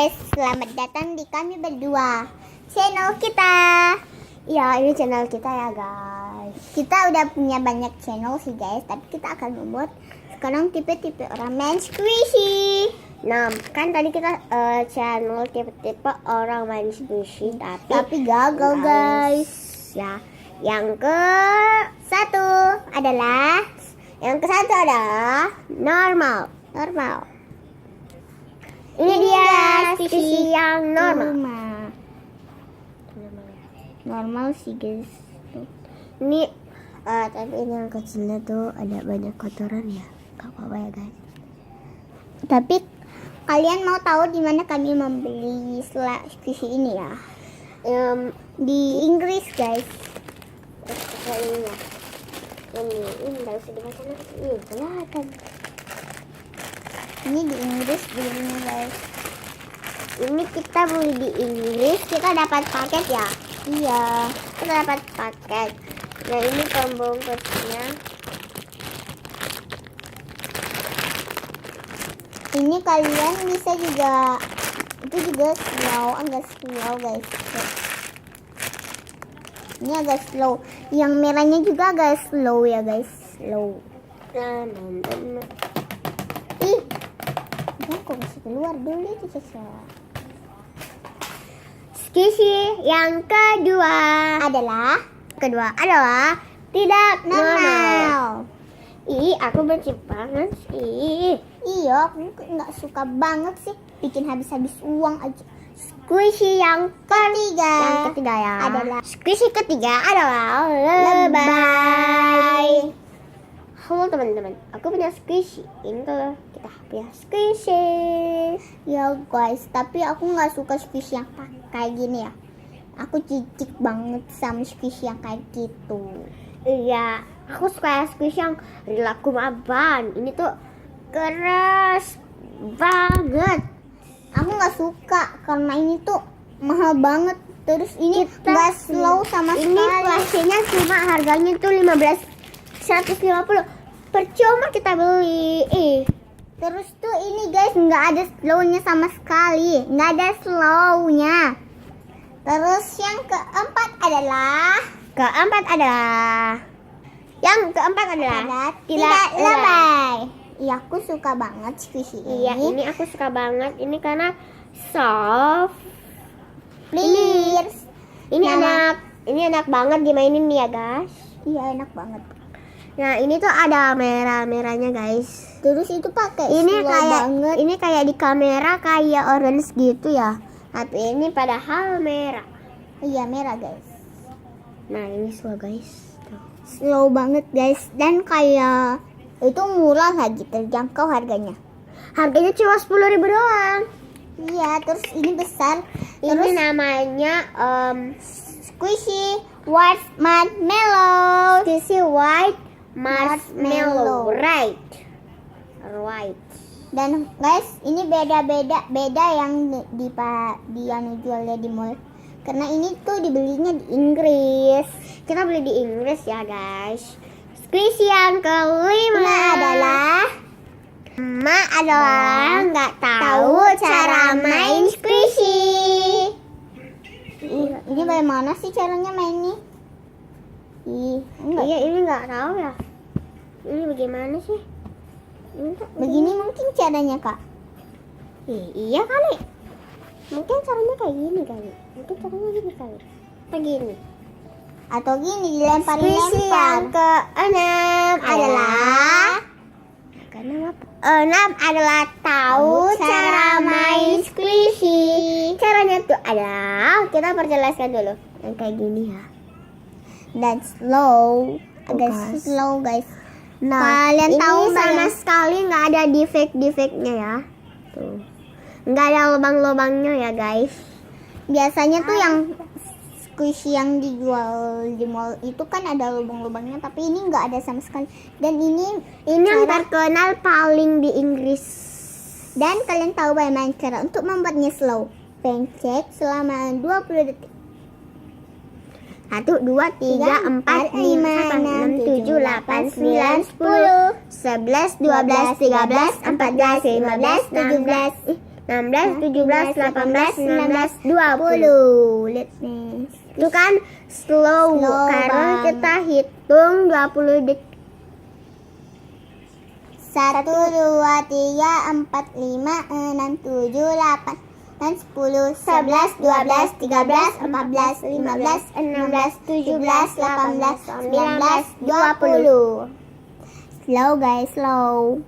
guys, selamat datang di kami berdua channel kita. Ya, ini channel kita ya guys. Kita udah punya banyak channel sih guys, tapi kita akan membuat sekarang tipe-tipe orang main squishy. Nah, kan tadi kita channel tipe-tipe orang main squishy, Tapi gagal guys. Ya, yang ke satu adalah normal. Ini dia squishy yang normal. Normal sih guys. Ini tapi ini yang kecilnya tuh ada banyak kotoran ya. Gak apa-apa ya guys. Tapi kalian mau tahu di mana kami membeli squishy ini ya? Di Inggris guys. Ini nggak usah dibaca nanti. Ini kelihatan. Ini di Inggris belinya guys. Ini kita beli di Inggris, kita dapat paket ya. Iya, Kita dapat paket. Nah, ini pembungkusnya. Ini kalian bisa juga, itu juga agak slow guys. Ini agak slow. Yang merahnya juga agak slow ya guys. Slow. Ih, jangan kok masih keluar dulu itu Caca. Squishy yang kedua adalah tidak normal. Ih, aku benci banget sih. Iya, aku nggak suka banget sih bikin habis-habis uang aja. Squishy yang ketiga ya adalah Squishy ketiga adalah lebay. Halo teman-teman, aku punya squishy. Ini tuh kita punya squishy. ya guys, tapi aku nggak suka squishy yang kayak gini ya. Aku cicik banget sama squishy yang kayak gitu. Iya, aku suka squishy yang rilaku maban. Ini tuh keras banget. Aku nggak suka karena ini tuh mahal banget. Terus ini nggak slow sama Ini sekali. plastiknya cuma harganya tuh 150. Percuma kita beli. Terus tuh ini guys nggak ada slownya sama sekali. Nggak ada slownya. Terus yang keempat adalah tidak lebay. Iya, aku suka banget squishy ini. Iya, ini aku suka banget. Ini karena soft. Please. Ini enak banget dimainin ya guys. Iya, enak banget. Nah, ini tuh ada merah-merahnya guys. Terus itu pakai Ini slow kayak banget. ini kayak di kamera kayak orange gitu ya. Tapi ini padahal merah. Iya, merah guys. Nah, ini slow guys. Tuh. Slow banget guys. Dan kayak itu murah lagi, terjangkau harganya. Harganya cuma 10.000 doang. Iya, terus ini besar. Ini Terus namanya squishy white marshmallow. Squishy white marshmallow. Marshmallow. Right. Dan guys, ini beda yang dia jualnya di mall. Karena ini tuh dibelinya di Inggris. Kita beli di Inggris ya guys. Squishy yang kelima adalah nggak tahu cara main squishy. Ini bagaimana sih caranya mainnya? Iya, ini nggak tahu ya. Ini bagaimana sih? Begini mungkin caranya kak. Iya kali. Mungkin caranya kayak gini kali. Mungkin caranya gini kali. Begini. Atau gini dilempar. Squishy yang keenam adalah tahu cara main squishy. Caranya tuh adalah kita perjelaskan dulu. Yang kayak gini ya. Dan slow, agak Guys. slow guys. Nah, Kalian ini tahu sama sekali nggak ada defect-defectnya ya. Tuh. Nggak ada lubang-lubangnya ya guys. Biasanya tuh yang squishy yang dijual di mall itu kan ada lubang-lubangnya, tapi ini nggak ada sama sekali. Dan ini yang terkenal paling di Inggris. Dan kalian tahu bagaimana cara untuk membuatnya slow. Pencet selama 20 detik. 1, 2, 3, 4, 5, 6, 7, 8, 9, 10, 11, 12, 13, 14, 15, 16, 17. 16, 17, 18, 19, 20. Let me. Itu kan slow karena banget. kita hitung 20 detik. 1, 2, 3, 4, 5, 6, 7, 8, 9, 10, 11, 12, 13, 14, 15, 16, 17, 18, 19, 20. Slow guys, slow.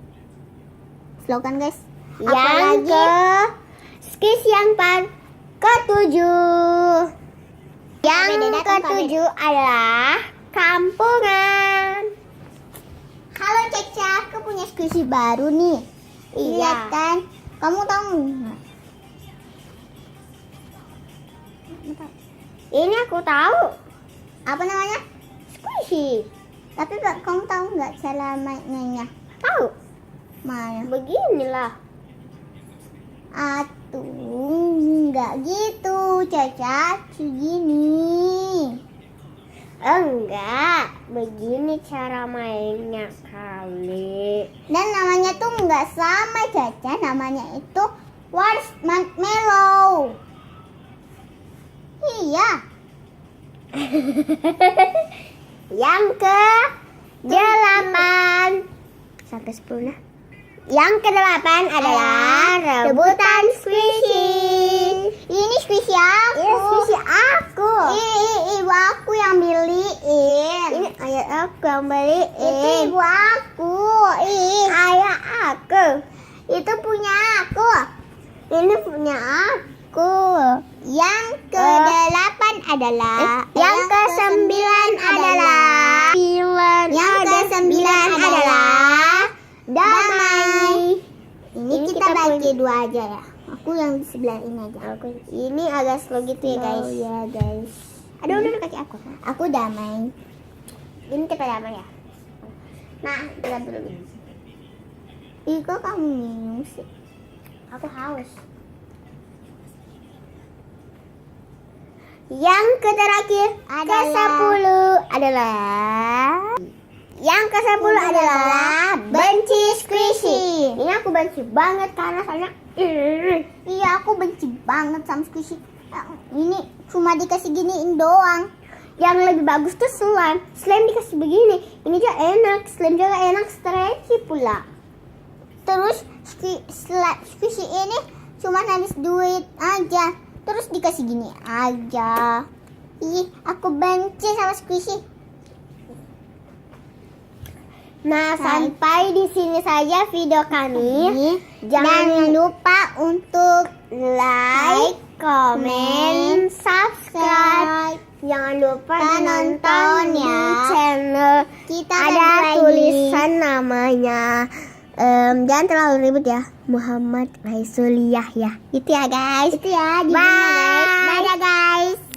Slow kan guys? Yang ke skis yang ke-7. Yang ke-7 adalah kampungan. Halo Caca, aku punya skripsi baru nih. Iya. Lihat kan? Kamu tahu nggak? Ini aku tahu. Apa namanya? Squishy. Tapi kamu tahu nggak cara mainnya? Tahu. Mana? Beginilah. Nggak gitu, Caca. Segini. Enggak. Begini cara mainnya kali. Dan namanya tuh nggak sama, Caca. Namanya itu marshmallow. Iya. Yang ke-8 sampai 10 nah. Yang ke-8 adalah rebutan squishy. Ini squishy aku. Ini squishy aku. Ibu aku yang beliin. Ini ayah aku yang beliin. Itu ibu aku. Ayah aku. Itu punya aku. Ini punya aku. Yang ke-8 adalah Yang ke-9 adalah Yang ke-9 adalah damai. Ini kita bagi dua aja ya. Aku yang di sebelah ini aja. Ini agak slow gitu ya guys. Oh ya guys. Aduh, udah kaki aku. Aku damai. Ini kita damai ya. Nah, kita dulu. Ih, kok kamu minum sih? Aku haus. Yang terakhir ke-10 adalah benci squishy. Ini aku benci banget karena soalnya Iya, aku benci banget sama squishy. Ini cuma dikasih giniin doang. yang lebih bagus tuh slime. Slime dikasih begini. Ini juga enak. Slime juga enak, stretchy pula. Terus squishy ini cuma habis duit aja. Terus dikasih gini aja. Ih, aku benci sama squishy. Nah, sampai di sini saja video kami. Jangan lupa untuk like, comment, subscribe. Jangan lupa nonton ya. di channel Kita ada lagi. tulisan namanya. Jangan terlalu ribet ya. Muhammad Raisuli Yahya. Itu ya guys. Itu ya. Bye. Bye guys.